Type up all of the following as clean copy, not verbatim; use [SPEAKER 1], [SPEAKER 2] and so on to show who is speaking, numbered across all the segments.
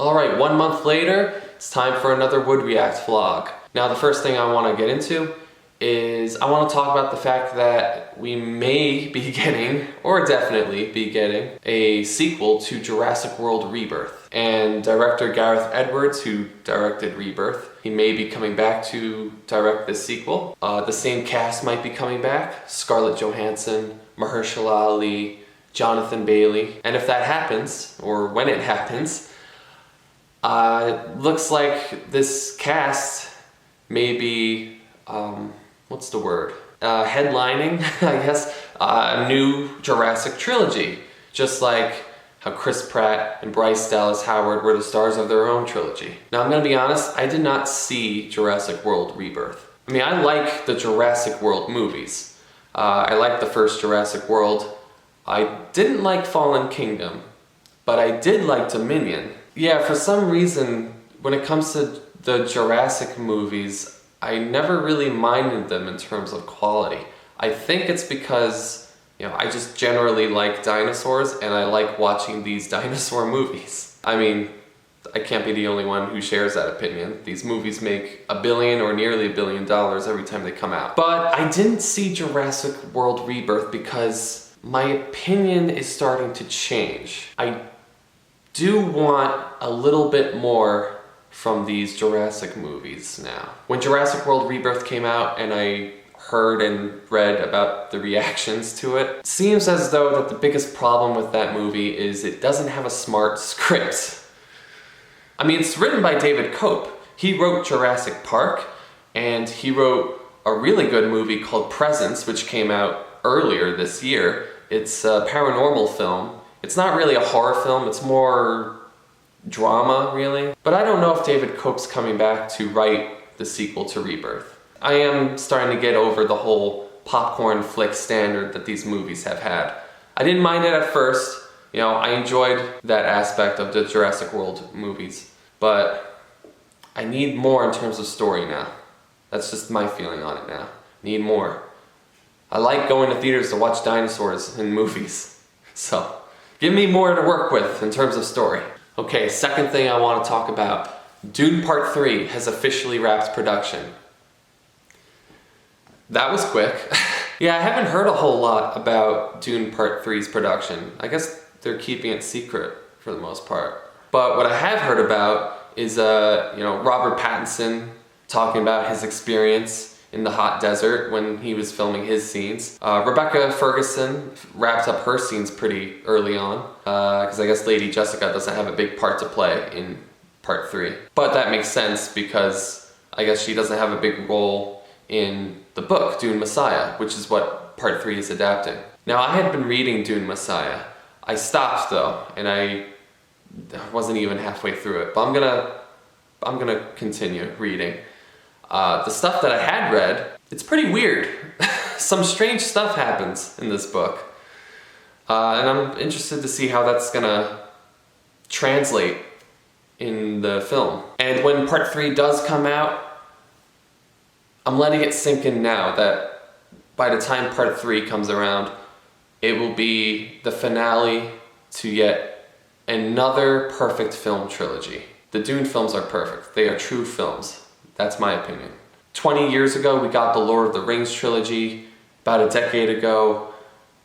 [SPEAKER 1] Alright, 1 month later, it's time for another Would React vlog. Now the first thing I want to get into is I want to talk about the fact that we may be getting, or definitely be getting, a sequel to Jurassic World Rebirth. And director Gareth Edwards, who directed Rebirth, he may be coming back to direct this sequel. The same cast might be coming back: Scarlett Johansson, Mahershala Ali, Jonathan Bailey. And if that happens, or when it happens, looks like this cast may be, what's the word? Headlining, I guess, a new Jurassic trilogy. Just like how Chris Pratt and Bryce Dallas Howard were the stars of their own trilogy. Now I'm gonna be honest, I did not see Jurassic World Rebirth. I mean, I like the Jurassic World movies. I like the first Jurassic World. I didn't like Fallen Kingdom, but I did like Dominion. Yeah, for some reason, when it comes to the Jurassic movies, I never really minded them in terms of quality. I think it's because, I just generally like dinosaurs and I like watching these dinosaur movies. I mean, I can't be the only one who shares that opinion. These movies make $1 billion or nearly $1 billion every time they come out. But I didn't see Jurassic World Rebirth because my opinion is starting to change. I do want a little bit more from these Jurassic movies now. When Jurassic World Rebirth came out and I heard and read about the reactions to it, it seems as though that the biggest problem with that movie is it doesn't have a smart script. I mean, it's written by David Koepp. He wrote Jurassic Park, and he wrote a really good movie called Presence, which came out earlier this year. It's a paranormal film. It's not really a horror film, it's more drama, really. But I don't know if David Koepp's coming back to write the sequel to Rebirth. I am starting to get over the whole popcorn flick standard that these movies have had. I didn't mind it at first. I enjoyed that aspect of the Jurassic World movies. But I need more in terms of story now. That's just my feeling on it now. Need more. I like going to theaters to watch dinosaurs in movies. So, give me more to work with in terms of story. Okay, second thing I want to talk about. Dune Part 3 has officially wrapped production. That was quick. Yeah, I haven't heard a whole lot about Dune Part 3's production. I guess they're keeping it secret for the most part. But what I have heard about is, Robert Pattinson talking about his experience in the hot desert when he was filming his scenes. Rebecca Ferguson wrapped up her scenes pretty early on, because I guess Lady Jessica doesn't have a big part to play in Part 3. But that makes sense because I guess she doesn't have a big role in the book, Dune Messiah, which is what Part 3 is adapting. Now, I had been reading Dune Messiah. I stopped though, and I wasn't even halfway through it, but I'm gonna continue reading. The stuff that I had read, it's pretty weird. Some strange stuff happens in this book. And I'm interested to see how that's gonna translate in the film. And when Part 3 does come out, I'm letting it sink in now that by the time Part 3 comes around, it will be the finale to yet another perfect film trilogy. The Dune films are perfect. They are true films. That's my opinion. 20 years ago, we got the Lord of the Rings trilogy. About a decade ago,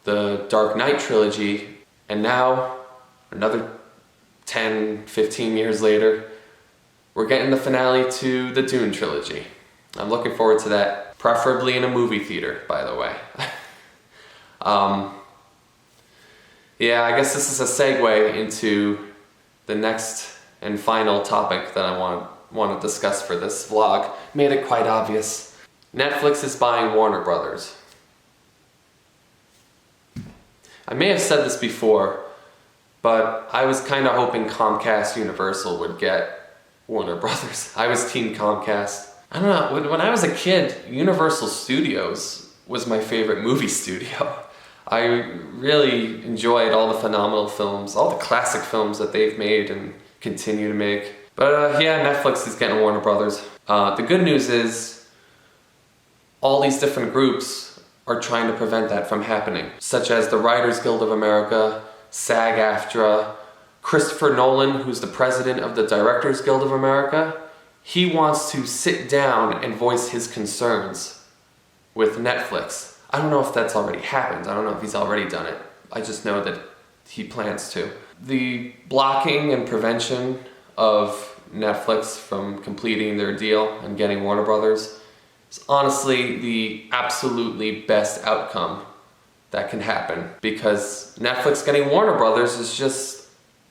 [SPEAKER 1] the Dark Knight trilogy. And now, another 10, 15 years later, we're getting the finale to the Dune trilogy. I'm looking forward to that, preferably in a movie theater, by the way. Yeah, I guess this is a segue into the next and final topic that I want to discuss for this vlog. Made it quite obvious. Netflix is buying Warner Brothers. I may have said this before, but I was kind of hoping Comcast Universal would get Warner Brothers. I was Team Comcast. I don't know, when I was a kid, Universal Studios was my favorite movie studio. I really enjoyed all the phenomenal films, all the classic films that they've made and continue to make. But yeah, Netflix is getting Warner Brothers. The good news is all these different groups are trying to prevent that from happening, such as the Writers Guild of America, SAG-AFTRA, Christopher Nolan, who's the president of the Directors Guild of America, he wants to sit down and voice his concerns with Netflix. I don't know if that's already happened. I don't know if he's already done it. I just know that he plans to. The blocking and prevention of Netflix from completing their deal and getting Warner Brothers is honestly the absolutely best outcome that can happen, because Netflix getting Warner Brothers is just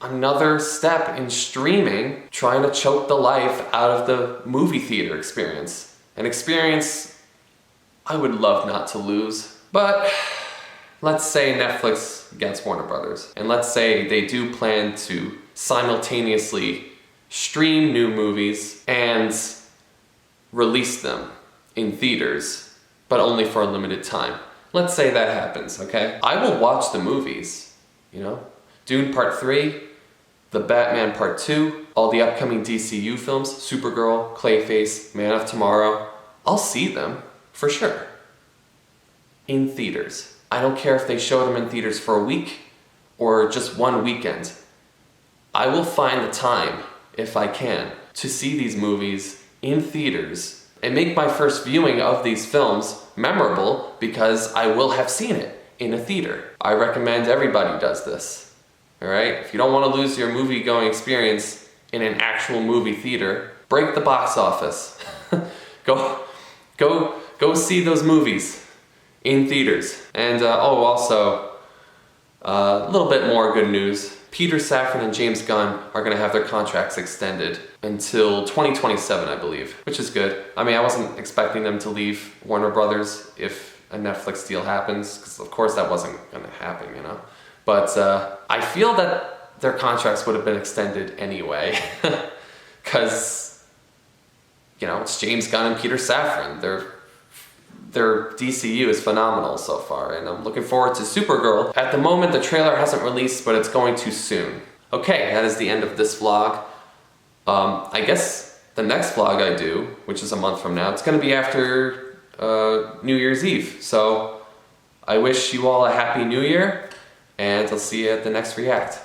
[SPEAKER 1] another step in streaming trying to choke the life out of the movie theater experience. An experience I would love not to lose. But let's say Netflix gets Warner Brothers, and let's say they do plan to simultaneously stream new movies and release them in theaters, but only for a limited time. Let's say that happens, okay? I will watch the movies, you know? Dune Part 3, The Batman Part 2, all the upcoming DCU films, Supergirl, Clayface, Man of Tomorrow. I'll see them, for sure. In theaters. I don't care if they show them in theaters for a week or just one weekend. I will find the time, if I can, to see these movies in theaters and make my first viewing of these films memorable, because I will have seen it in a theater. I recommend everybody does this. Alright? If you don't want to lose your movie-going experience in an actual movie theater, break the box office. Go see those movies in theaters. And also, a little bit more good news. Peter Safran and James Gunn are going to have their contracts extended until 2027, I believe, which is good. I mean, I wasn't expecting them to leave Warner Brothers if a Netflix deal happens, because of course that wasn't going to happen, you know? But I feel that their contracts would have been extended anyway, because, you know, it's James Gunn and Peter Safran. Their DCU is phenomenal so far, and I'm looking forward to Supergirl. At the moment, the trailer hasn't released, but it's going to soon. Okay, that is the end of this vlog. I guess the next vlog I do, which is a month from now, it's going to be after New Year's Eve. So I wish you all a happy New Year, and I'll see you at the next React.